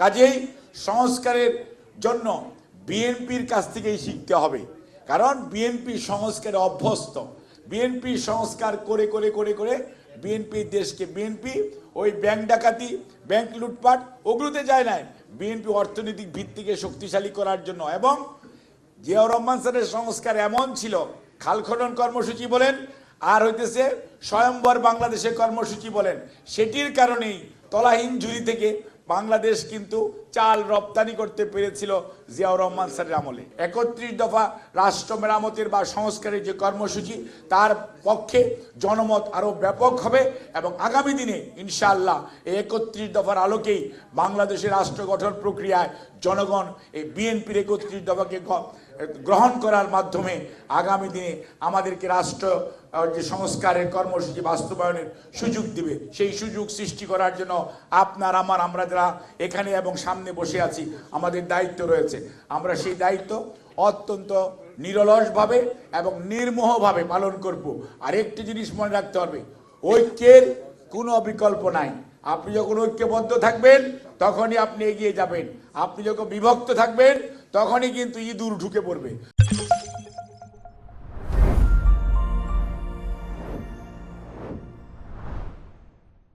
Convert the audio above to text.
কাজেই সংস্কারের জন্য বিএনপির কাছ থেকেই শিখতে হবে, কারণ বিএনপি সংস্কারে অভ্যস্ত। বিএনপি সংস্কার করে করে করে করে বিএনপি দেশকে, বিএনপি ওই ব্যাংক ডাকাতি, ব্যাংক লুটপাট ওগুলোতে যায় না, বিএনপি অর্থনৈতিক ভিত্তিকে শক্তিশালী করার জন্য। এবং জিয়াউর রহমান স্যারের সংস্কার এমন ছিল, খাল খনন কর্মসূচি বলেন আর হইতেছে স্বয়ম্বর বাংলাদেশের কর্মসূচি বলেন, সেটির কারণেই তলাহীন ঝুড়ি থেকে বাংলাদেশ কিন্তু চাল রপ্তানি করতে পেরেছিল জিয়াউর রহমান স্যারের আমলে। ৩১ দফা রাষ্ট্র মেরামতের বা সংস্কারের যে কর্মসূচি, তার পক্ষে জনমত আরও ব্যাপক হবে এবং আগামী দিনে ইনশাআল্লাহ এই ৩১ দফার আলোকেই বাংলাদেশের রাষ্ট্র গঠন প্রক্রিয়ায় জনগণ এই বিএনপির ৩১ দফাকে গ্রহণ করার মাধ্যমে আগামী দিনে আমাদেরকে রাষ্ট্র যে সংস্কারের কর্মসূচি বাস্তবায়নের সুযোগ দিবে। সেই সুযোগ সৃষ্টি করার জন্য আপনার আমরা যারা এখানে এবং সামনে বসে আছি, আমাদের দায়িত্ব রয়েছে। আমরা সেই দায়িত্ব অত্যন্ত নিরলসভাবে এবং নির্মোহভাবে পালন করব। আর একটি জিনিস মনে রাখতে হবে, ঐক্যের কোনো বিকল্প নাই। আপনি যখন ঐক্যবদ্ধ থাকবেন তখনই আপনি এগিয়ে যাবেন, আপনি যখন বিভক্ত থাকবেন তখনই কিন্তু ইঁদুর ঢুকে পড়বে।